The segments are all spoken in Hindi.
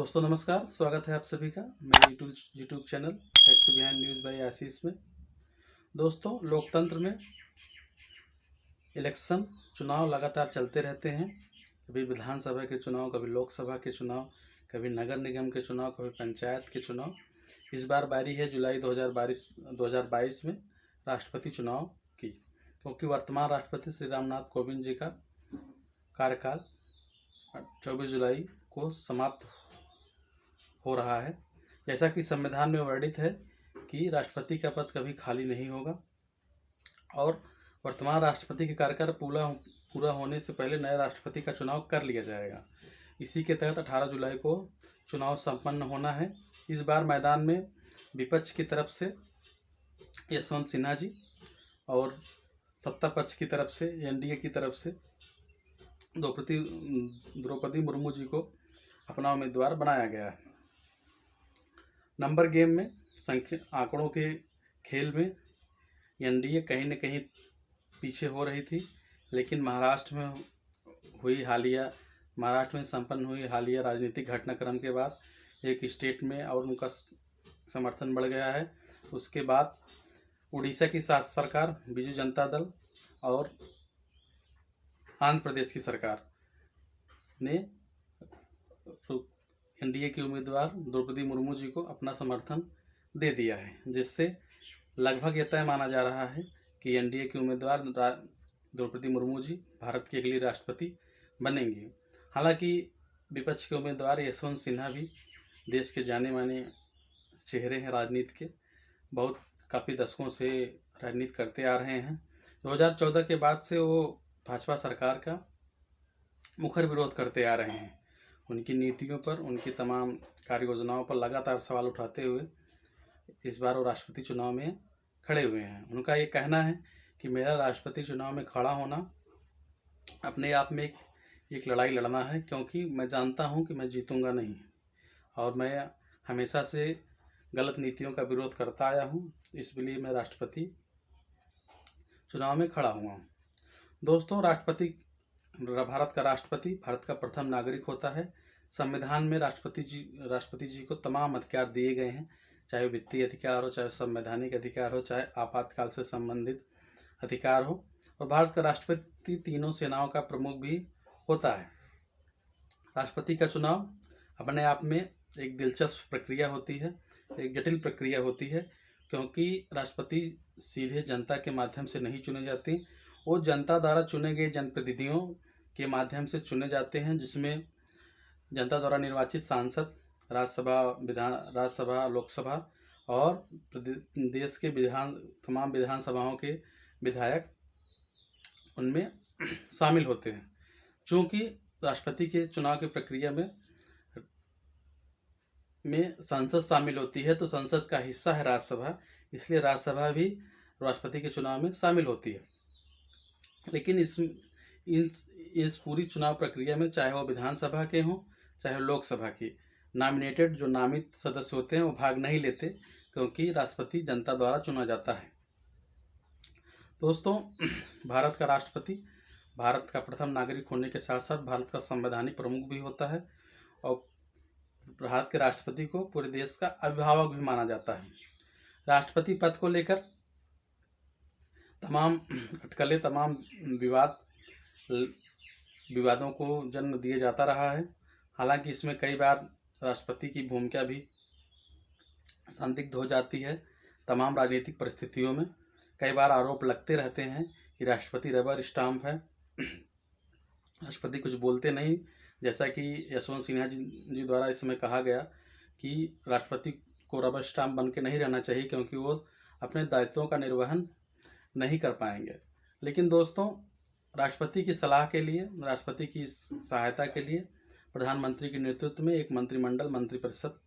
दोस्तों नमस्कार, स्वागत है आप सभी का मेरे YouTube channel facts behind news by Ashish में। दोस्तों, लोकतंत्र में इलेक्शन चुनाव लगातार चलते रहते हैं। कभी विधानसभा के चुनाव, कभी लोकसभा के चुनाव, कभी नगर निगम के चुनाव, कभी पंचायत के चुनाव। इस बार बारी है जुलाई 2022 में राष्ट्रपति चुनाव की, क्योंकि वर्तमान राष्ट्रपति श्री रामनाथ कोविंद जी का कार्यकाल 24 जुलाई को समाप्त हो रहा है। जैसा कि संविधान में वर्णित है कि राष्ट्रपति का पद कभी खाली नहीं होगा और वर्तमान राष्ट्रपति के कार्यकाल पूरा होने से पहले नए राष्ट्रपति का चुनाव कर लिया जाएगा। इसी के तहत 18 जुलाई को चुनाव संपन्न होना है। इस बार मैदान में विपक्ष की तरफ से यशवंत सिन्हा जी और सत्ता पक्ष की तरफ से एनडीए की तरफ से द्रौपदी मुर्मू जी को अपना उम्मीदवार बनाया गया है। नंबर गेम में आंकड़ों के खेल में एनडीए कहीं न कहीं पीछे हो रही थी, लेकिन महाराष्ट्र में संपन्न हुई हालिया राजनीतिक घटनाक्रम के बाद एक स्टेट में और उनका समर्थन बढ़ गया है। उसके बाद उड़ीसा की शासन सरकार, बीजू जनता दल और आंध्र प्रदेश की सरकार ने एनडीए की उम्मीदवार द्रौपदी मुर्मू जी को अपना समर्थन दे दिया है, जिससे लगभग यह तय माना जा रहा है कि एनडीए की उम्मीदवार द्रौपदी मुर्मू जी भारत की अगली राष्ट्रपति बनेंगी। हालांकि विपक्ष के उम्मीदवार यशवंत सिन्हा भी देश के जाने माने चेहरे हैं, राजनीति के काफ़ी दशकों से राजनीति करते आ रहे हैं। 2014 के बाद से वो भाजपा सरकार का मुखर विरोध करते आ रहे हैं। उनकी नीतियों पर, उनकी तमाम कार्य योजनाओं पर लगातार सवाल उठाते हुए इस बार वो राष्ट्रपति चुनाव में खड़े हुए हैं। उनका ये कहना है कि मेरा राष्ट्रपति चुनाव में खड़ा होना अपने आप में एक लड़ाई लड़ना है, क्योंकि मैं जानता हूं कि मैं जीतूंगा नहीं और मैं हमेशा से गलत नीतियों का विरोध करता आया हूं, इसलिए मैं राष्ट्रपति चुनाव में खड़ा हुआ हूँ। दोस्तों, भारत का राष्ट्रपति भारत का प्रथम नागरिक होता है। संविधान में राष्ट्रपति जी को तमाम अधिकार दिए गए हैं, चाहे वित्तीय अधिकार हो, चाहे संवैधानिक अधिकार हो, चाहे आपातकाल से संबंधित अधिकार हो। और भारत का राष्ट्रपति तीनों सेनाओं का प्रमुख भी होता है। राष्ट्रपति का चुनाव अपने आप में एक दिलचस्प प्रक्रिया होती है, एक जटिल प्रक्रिया होती है, क्योंकि राष्ट्रपति सीधे जनता के माध्यम से नहीं चुने जाते। वो जनता द्वारा चुने गए जनप्रतिनिधियों के माध्यम से चुने जाते हैं, जिसमें जनता द्वारा निर्वाचित सांसद, राज्यसभा, लोकसभा और देश के तमाम विधानसभाओं के विधायक उनमें शामिल होते हैं। चूँकि राष्ट्रपति के चुनाव की प्रक्रिया में संसद शामिल होती है, तो संसद का हिस्सा है राज्यसभा, इसलिए राज्यसभा भी राष्ट्रपति के चुनाव में शामिल होती है। लेकिन इस पूरी चुनाव प्रक्रिया में, चाहे वो विधानसभा के हों चाहे लोकसभा की, नॉमिनेटेड जो नामित सदस्य होते हैं वो भाग नहीं लेते, क्योंकि राष्ट्रपति जनता द्वारा चुना जाता है। दोस्तों, भारत का राष्ट्रपति भारत का प्रथम नागरिक होने के साथ साथ भारत का संवैधानिक प्रमुख भी होता है और भारत के राष्ट्रपति को पूरे देश का अभिभावक भी माना जाता है। राष्ट्रपति पद को लेकर तमाम अटकलें, तमाम विवादों को जन्म दिए जाता रहा है। हालांकि इसमें कई बार राष्ट्रपति की भूमिका भी संदिग्ध हो जाती है। तमाम राजनीतिक परिस्थितियों में कई बार आरोप लगते रहते हैं कि राष्ट्रपति रबर स्टाम्प है, राष्ट्रपति कुछ बोलते नहीं। जैसा कि यशवंत सिन्हा जी द्वारा इस समय कहा गया कि राष्ट्रपति को रबर स्टाम्प बन के नहीं रहना चाहिए, क्योंकि वो अपने दायित्वों का निर्वहन नहीं कर पाएंगे। लेकिन दोस्तों, राष्ट्रपति की सलाह के लिए, राष्ट्रपति की सहायता के लिए प्रधानमंत्री के नेतृत्व में एक मंत्रिपरिषद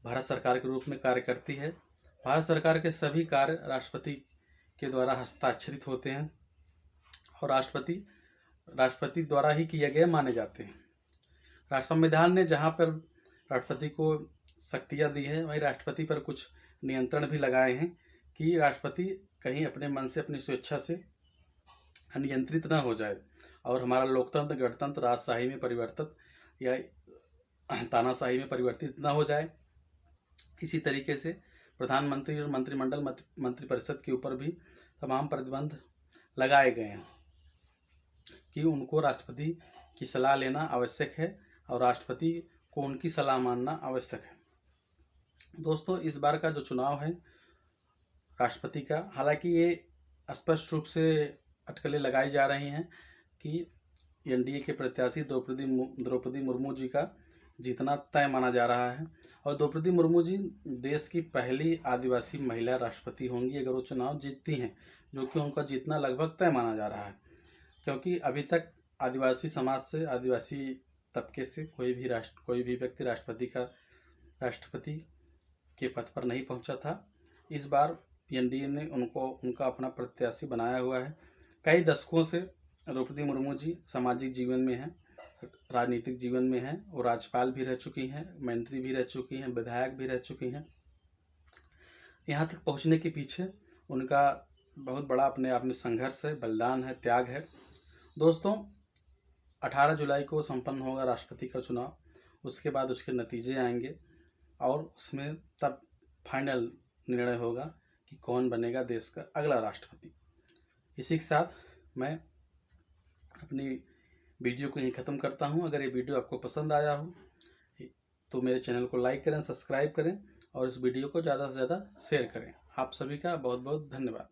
भारत सरकार के रूप में कार्य करती है। भारत सरकार के सभी कार्य राष्ट्रपति के द्वारा हस्ताक्षरित होते हैं और राष्ट्रपति द्वारा ही किए गए माने जाते हैं। संविधान ने जहाँ पर राष्ट्रपति को शक्तियाँ दी है, वहीं राष्ट्रपति पर कुछ नियंत्रण भी लगाए हैं कि राष्ट्रपति कहीं अपने मन से, अपनी स्वेच्छा से अनियंत्रित न हो जाए और हमारा लोकतंत्र, गणतंत्र, राजशाही में परिवर्तित या तानाशाही में परिवर्तित न हो जाए। इसी तरीके से प्रधानमंत्री और मंत्रिमंडल मंत्रिपरिषद के ऊपर भी तमाम प्रतिबंध लगाए गए हैं कि उनको राष्ट्रपति की सलाह लेना आवश्यक है और राष्ट्रपति को उनकी सलाह मानना आवश्यक है। दोस्तों, इस बार का जो चुनाव है राष्ट्रपति का, हालांकि ये स्पष्ट रूप से अटकलें लगाई जा रही हैं कि एनडीए के प्रत्याशी द्रौपदी मुर्मू जी का जीतना तय माना जा रहा है और द्रौपदी मुर्मू जी देश की पहली आदिवासी महिला राष्ट्रपति होंगी अगर वो चुनाव जीतती हैं, जो कि उनका जीतना लगभग तय माना जा रहा है, क्योंकि अभी तक आदिवासी समाज से, आदिवासी तबके से कोई भी व्यक्ति राष्ट्रपति के पद पर नहीं पहुंचा था। इस बार एनडीए ने उनका अपना प्रत्याशी बनाया हुआ है। कई दशकों से द्रौपदी मुर्मू जी सामाजिक जीवन में हैं, राजनीतिक जीवन में हैं और राज्यपाल भी रह चुकी हैं, मंत्री भी रह चुकी हैं, विधायक भी रह चुकी हैं। यहाँ तक पहुँचने के पीछे उनका बहुत बड़ा अपने आप में संघर्ष है, बलिदान है, त्याग है। दोस्तों, 18 जुलाई को संपन्न होगा राष्ट्रपति का चुनाव। उसके बाद उसके नतीजे आएंगे और उसमें तब फाइनल निर्णय होगा कि कौन बनेगा देश का अगला राष्ट्रपति। इसी के साथ मैं अपनी वीडियो को यहीं ख़त्म करता हूं। अगर ये वीडियो आपको पसंद आया हो तो मेरे चैनल को लाइक करें, सब्सक्राइब करें और इस वीडियो को ज़्यादा से ज़्यादा शेयर करें। आप सभी का बहुत बहुत धन्यवाद।